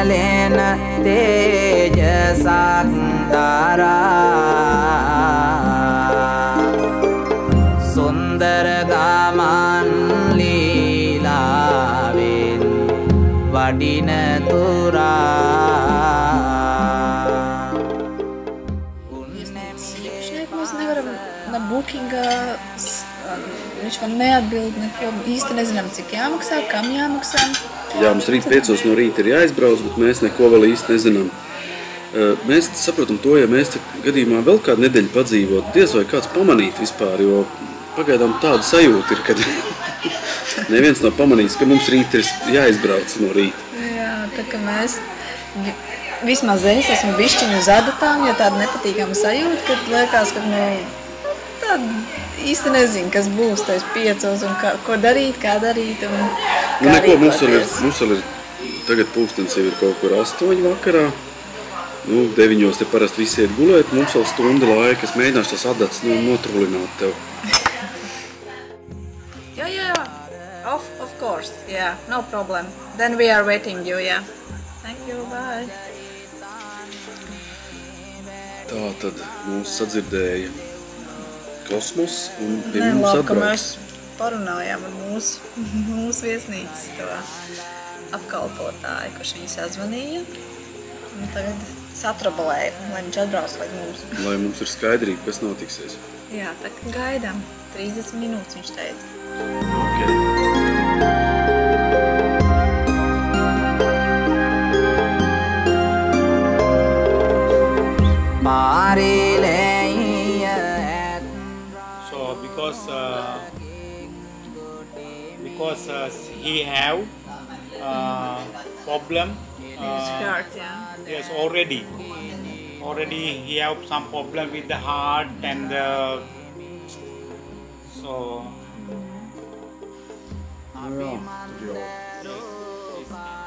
නැලෙන තේජසක් දරා සුන්දර ගමන් ලීලාවෙන් වඩින තුරා Bookinga, viņš man neatbild neko, īsti nezinām, cik jāmaksā, kam jāmaksā. Jā, mums rīt 5 no rīta ir jāizbrauc, bet mēs neko vēl īsti nezinām. Mēs saprotam to, ja mēs gadījumā vēl kādu nedēļu padzīvot, diez vai kāds pamanīt vispār, jo pagaidām tāda sajūta ir, kad neviens nav pamanījis, ka mums rīt ir jāizbrauc no rīta. Jā, tā ka mēs... Vismaz es esmu bišķiņu uz adatām, jo tāda nepatīkama sajūta, kad liekas, ka tāda īsti nezinu, kas būs tais 5 un ko darīt, kā darīt un kā neko, rīkoties. mums vēl ir tagad pulkstens jau ir kaut kur 8 vakarā. 9 te parasti visi iet gulēt, mums vēl stunda laika, es mēģināšu tas adats notrulināt tev. Yeah, of course, yeah, no problem. Then we are waiting you, yeah. Thank you, bye. Tā tad mūs sadzirdēja Kosmos un pie mums Labi, ka atbrauc. mēs parunājām ar mūsu viesnīcas to apkalpotāju, kurš viņu sazvanīja. Un tagad satrabalēja, lai viņš atbrauc līdz mums. Lai mums ir skaidrība, kas notiksies. Jā, tā kā gaidām. 30 minūtes viņš teica. Okay. So because he have problem. His heart, yeah. Yes, already he have some problem with the heart and so.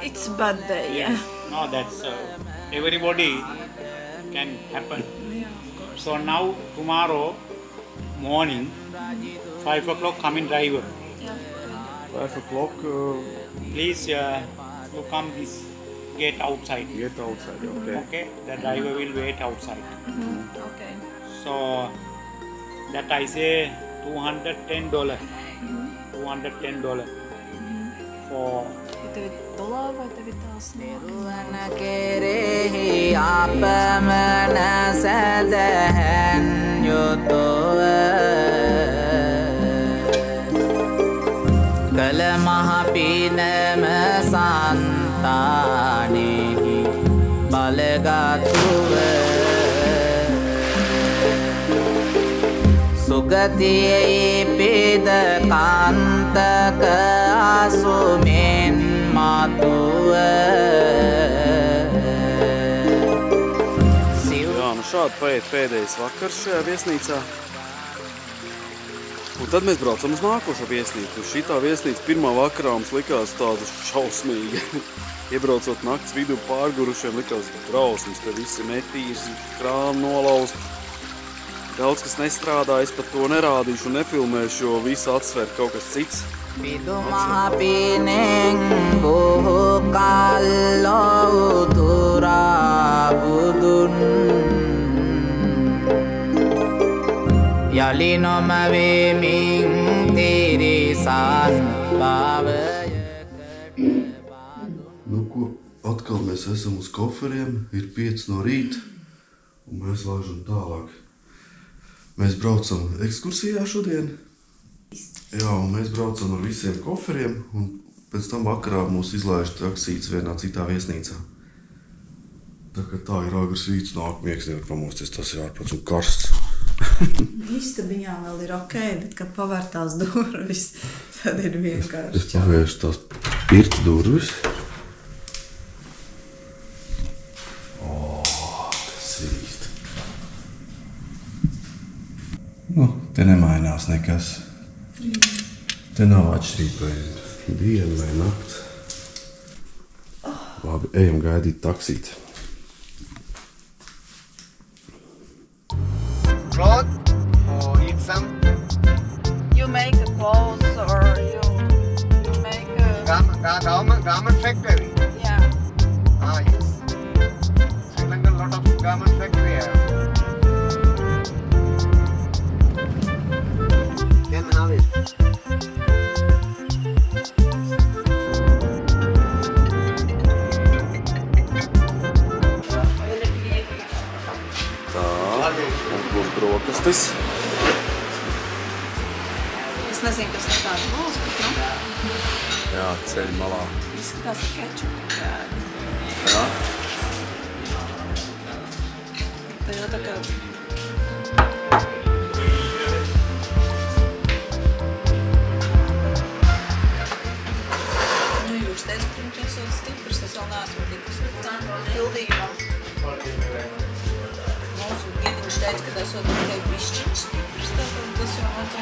It's bad day, yeah. No, that's everybody can happen. So now tomorrow morning 5 o'clock coming driver. 5 o'clock. Please you come this gate outside. Get outside, okay. Okay, the driver will wait outside. Okay. So that I say $210. $210 for. Tev ir dolāri vai tev ir tās Ruana kerehi apamana sadahan yutuwa Kala mahapinama santanehi balagatuwa Sugatiye peda kantaka asumen Jā, šādi paiet pēdējais vakars šajā viesnīcā. Un tad mēs braucam uz nākošo viesnīcu. Šitā viesnīca pirmā vakarā mums likās tāda šausmīga. Iebraucot nakts vidū pārgurušiem, likās drausmas. Te visi metīs, krāni nolaust. Daudz kas nestrādā, es pat to nerādīšu un nefilmēšu, jo visu atsver kaut kas cits. Pidu mahapineng buhu kallo utura budun Yali nomaviming tirisan Nu ko, atkal mēs esam uz koferiem, ir 5 no rīta un mēs laižam tālāk. Mēs braucam ekskursijā šodien. Jā, un mēs braucam ar visiem koferiem, un pēc tam vakarā mūs izlaiž taksīts vienā citā viesnīcā. Tā kā tā ir agrs rīts, nāk miegs, nevar pamosties, tas ir ārprāts un karsts. Istabiņā vēl ir ok, bet kad pavērtās durvis, tad ir vienkārši. Es pavēršu tās pirts durvis. Tas īsti. Te nemainās nekas. Te nav atšķirība vai diena vai nakts. Labi, ejam gaidīt taksīti. Cloth or eat some? You make a clothes or you make a... Garment factory. Yeah. You brokastis. Es nezinu, kas tas tāds būs, bet nu. Jā, ceļ malā. Izskatās ar kečupu krēdi. Jā. Tā jau tā kā... Nu, jūs teicat, ka viņš esot stiprs, es vēl neesmu tikus pildījumā. Mūsu Giediņš teica, ka esot tikai bišķiņš stiprs, tātad tas jau man tā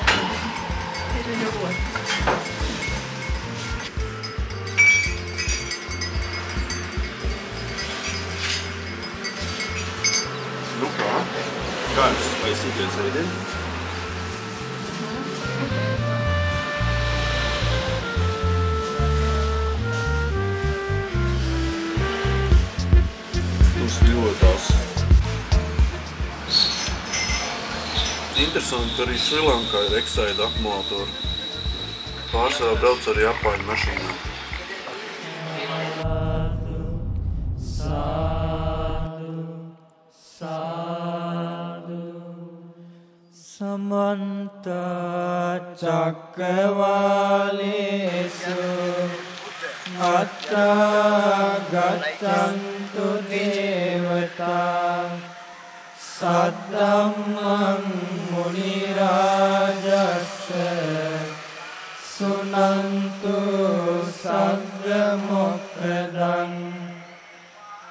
ir ļoti. Nu kā? Kā jums vaisīties ēdien? Mums ļoti tās. Interesanti, ka arī Šrilankā ir Exide akumulātori. Pārsvarā brauc ar Japāņu mašīnām. Samanta Cakkavalesu Atta Gattantu Devata Saddhammam Munirajassa Sunantu Sagga Mokkadam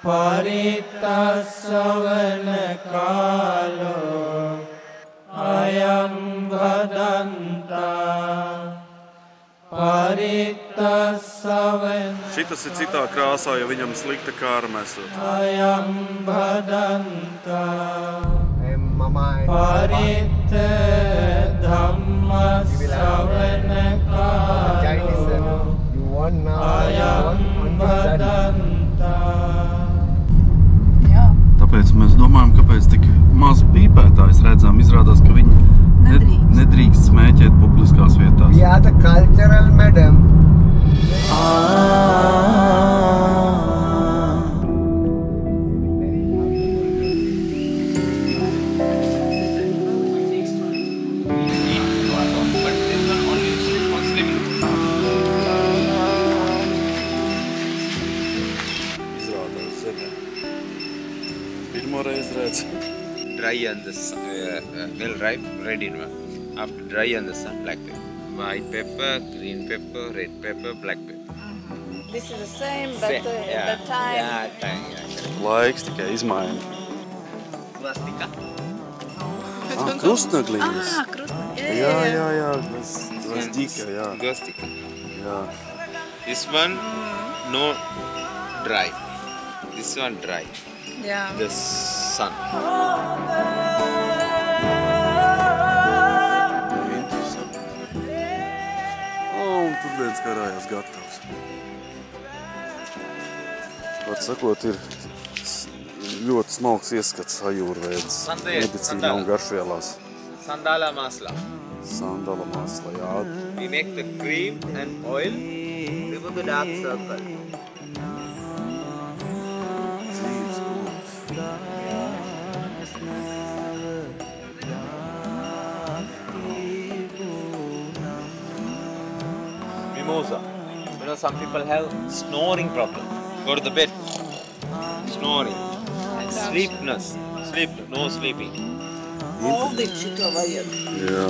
Paritasavana Kalo Ayam Bhadanta Paritasavana Šitas ir citā krāsā, jo viņam slikta kārma esot. Ayam Bhadanta Mama, Parita Dhamma Savana Chinese, Kalo you want now? Ayam Bhadanta Jā, Tāpēc mēs domājam, kāpēc tik maz pīpētājs redzam. Izrādās, ka viņi nedrīkst smēķēt publiskās vietās. We are the cultural madam. Izrādās zemē. Pirmo reizi redz. Dry on the sun, well ripe, red in one. After dry on the sun, black pepper. White pepper, green pepper, red pepper, black pepper. this is the same, but Same, the time... Yeah, time, yeah. Laiks tikai izmaina. Svastika. Krustnaglīnes. krustnaglis. Jā. Gvazdika, jā. Gostika. Jā. This one, no dry. This one dry. Jā. The sun. Interesanti. Un tur viens karājās gatavs. Var sakot, ir ļoti smalks ieskats ajurvēdas medicīnā un garšvielās. Sandala masla. Sandala masla, jā. We make the cream and oil, remove the dark circle. Dzīves koks. Mimosa. You know, some people have snoring problem. Go to the bed. Snoring. Sleepness. No sleeping. Aldīt šito vajag. Jā.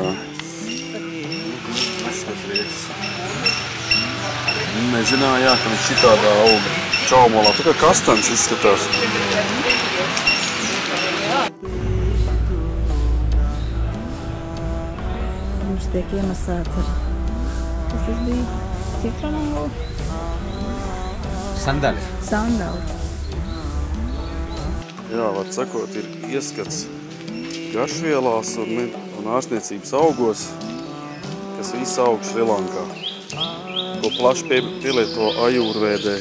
Paskaties. Nezināju, jā, ka viņš šitādā auga čaumolā. Tā kā kastans izskatās. Mums tiek iemasēts ar... Kas tas bija? Citronangulu? Sandali. Sandali. Jā, var sakot, ir ieskats garšvielās un ārstniecības augos, kas viss aug Šrilankā, ko plaši pielieto ajurvēdē.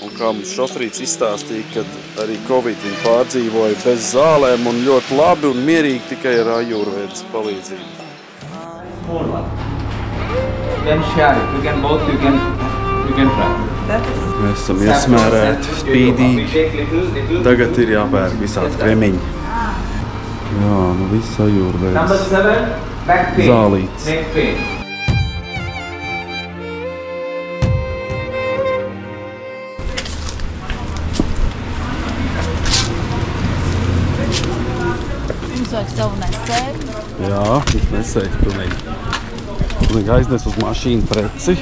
Un kā mums šofrīts izstāstīja, kad arī Covid viņi pārdzīvoja bez zālēm un ļoti labi un mierīgi tikai ar ajurvēdas palīdzību. More one. You can share it. You can both. You can try. Mēs esam iesmērēti, spīdīgi. Tagad ir jāpērk visādi kremiņi. Jā, nu viss sajūrvēs. Number 7, back pain. Zālītes. Neck pain. Jums vajag savu nesēju. Jā, es nesēju pilnīgi. Pilnīgi aiznes uz mašīnu preci.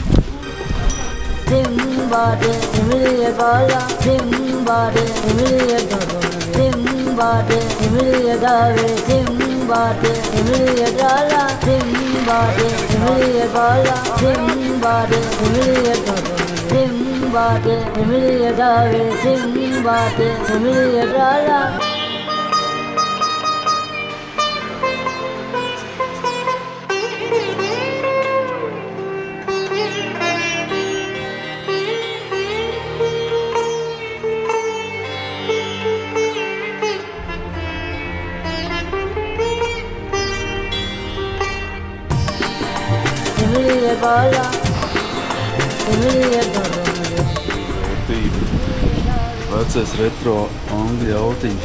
Vecais retro angļu autiņš.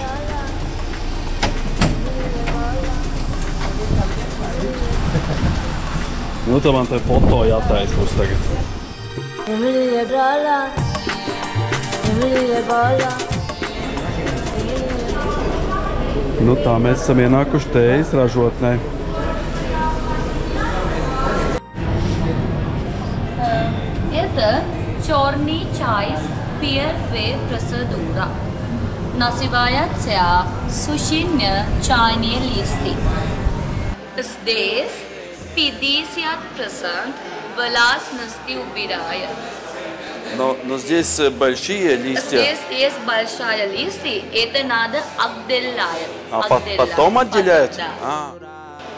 Nu, tā man te foto jātais būs tagad. Nu tā, mēs esam ienākuši tējas ražotnē. Это черный чай первой процедура. Называется сушение чайные листы. Здесь 50% влажности убирает. Но здесь большие листья. Здесь есть большая листья, это надо отделять. Потом отделяют? Да.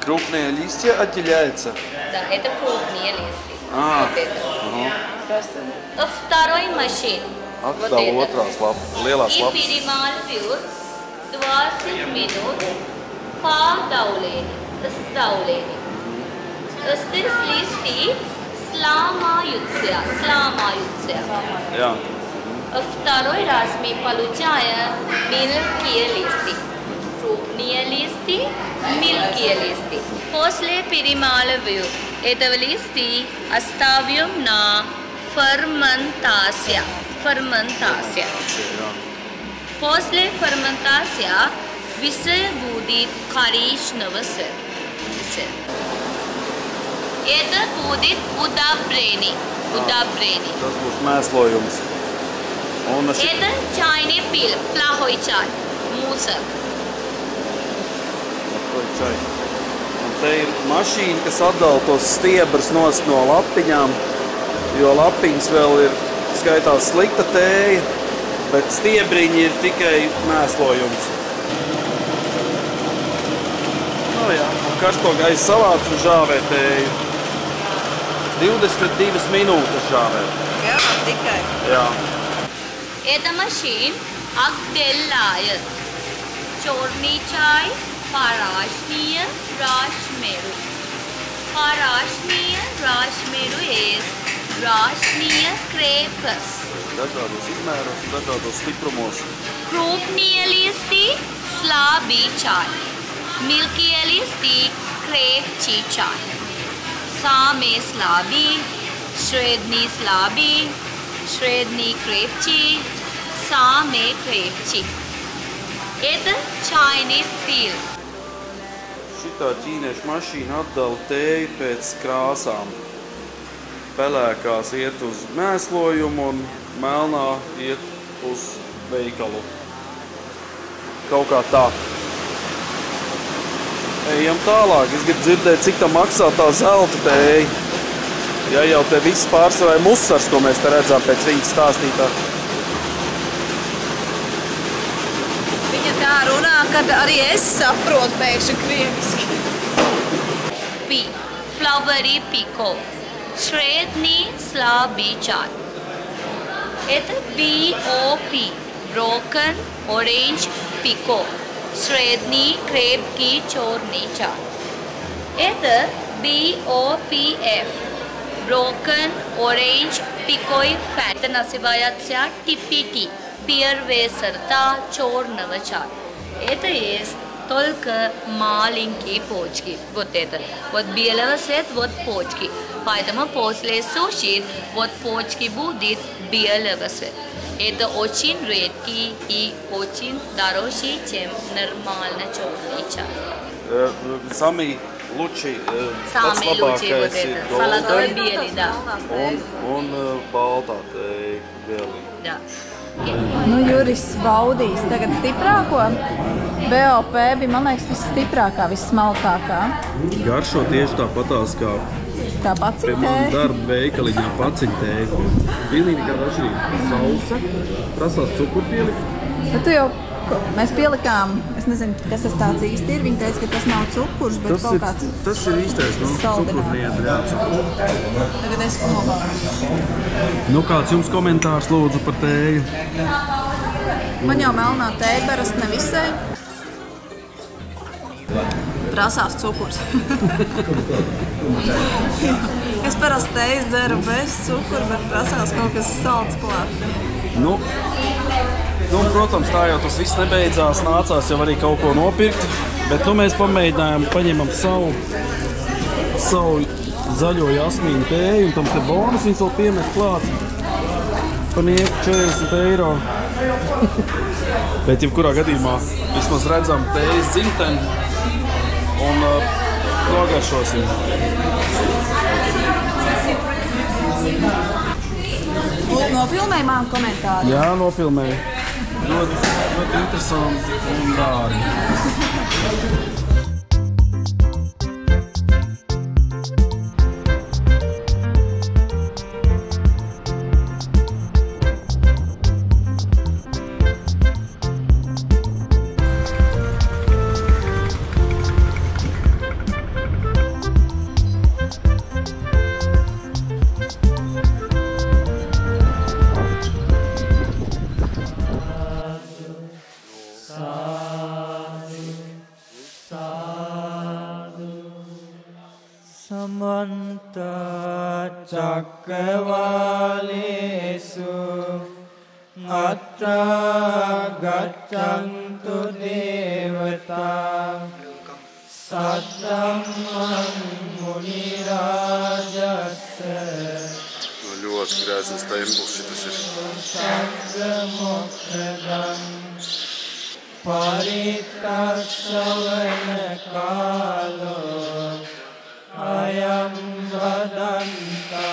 Крупные листья отделяются? Да, это крупные листья. Вот это. Второй машин. Да, otrās lapas, lielās И lapas. перемалывают 20 минут по давлению. Здесь листы сломаются. Jā. Второй раз мы получаем мелкие листы. Крупные листы, мелкие листы. После перемалывания этого листы оставим на ферментацию. После ферментации висер будет коричневый цвет. Это будет удобрение. Tas būs mēslojums. Это чайный пил, плохой чай, мусор. Un te ir mašīna, kas atdala tos stiebrus nost no lapiņām, jo lapiņas vēl ir skaitās slikta tēja, bet stiebriņi ir tikai mēslojums. Nu jā, un karsto gaisa salāts un žāvē tēju. 22 minūtes žāvē. Jā, tikai. Jā. Это машин отделяет черный чай, парашния, рашмеру. Парашния, рашмеру есть рашния крепкость. Dažādos izmēros un dažādos stiprumos. Крупные листы слабый чай. Мелкие листы крепкий чай. Самый слабый, средний крепкий, самый крепкий. Это чайный пил. Šitā ķīniešu mašīna atdala tēju pēc krāsām. Pelēkās iet uz mēslojumu un melnā iet uz veikalu. Kaut kā tā. Ejam tālāk. Es gribu dzirdēt, cik tā maksā tā zelta tēja. Ja jau te viss pārsvarā ir musars, ko mēs te redzām pēc viņas stāstītā. Viņa tā runā, kad arī es saprotu pēkšņi krieviski. Flowery pico. Sredný slabý čaj. Это BOP. Broken orange pico. Средний крепкий черный чай. Это BOPF. Broken orange picoy fat. Это называется TPT. Первый сорта черного чая. Это есть только маленькие почки. Вот это. Вот белого цвета, вот почки. Поэтому после суши вот почки будет белого цвета. Это очень редкий и очень дорогой, чем нормально черный чай. Самый лучший, Самый лучший вот это. Золотой белый, да. Он baltā белый. Да. Nu, Juris baudīs tagad stiprāko. BOP bija, man liekas, visstiprākā, vissmalkākā. Garšo tieši tāpatās kā Tā pie pacitēja. manas darba veikaliņā paciņtēja. Pilnīgi nekāda atšķirība. Sausa, prasās cukurpieli. Bet tu jau, mēs pielikām, es nezinu, kas tas tāds īsti ir. Viņi teica, ka tas nav cukurs, bet kaut kāds Tas ir īstais, cukurniedri, jā, cukurs. Tagad es nobaldu. Nu, kāds jums komentārs lūdzu par tēju? Man jau melnā tēja parasti nevisai. Prasās cukurs. Es parasti tējas dzeru bez cukura, bet prasās kaut kas salds klāt. Nu, protams, tā jau tas viss nebeidzās, nācās jau arī kaut ko nopirkt, bet mēs pamēģinājām, paņemam savu zaļo jasmīnu tēju un tam te bonus viņas vēl piemet klāt par nieku 40 eiro. Bet jebkurā gadījumā vismaz redzam tējas dzimteni un nogaršosim. Nofilmēji man komentāru? Jā, nofilmēju. Ļoti interesanti un dārgi. Samanta Cakkavalesu Atra Gaccantu Devata Saddhamman Munirajassa Ļoti grēzens templis šitas ir. Saddhamokradam Paritasavana kālo Ayam vadanta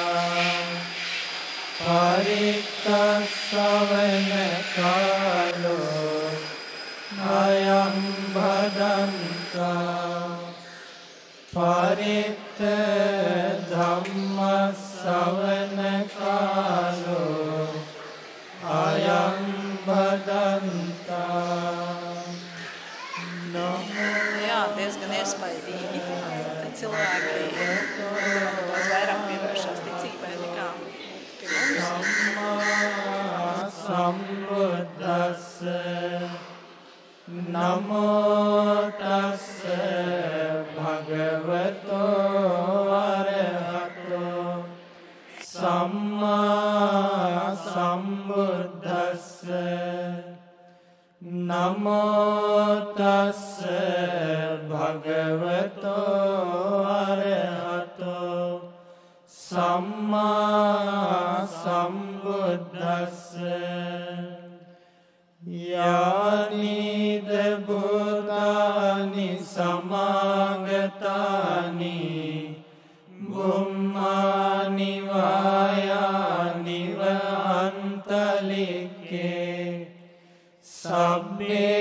Paritasavana kālo Ayam vadanta Parita dhammasavana kālo Ayam vadanta Jā, diezgan iespaidīgi. Tad cilvēki daudz vairāk pievēršās ticībai nekā pie mums. Sambuddhassa Namo tassa bhagavato arahato Samma sambuddhassa Namo tassa bhagavato arahato Samma sambuddhassa Yani debutani samagatani Bummani vayani va antalike Sabbe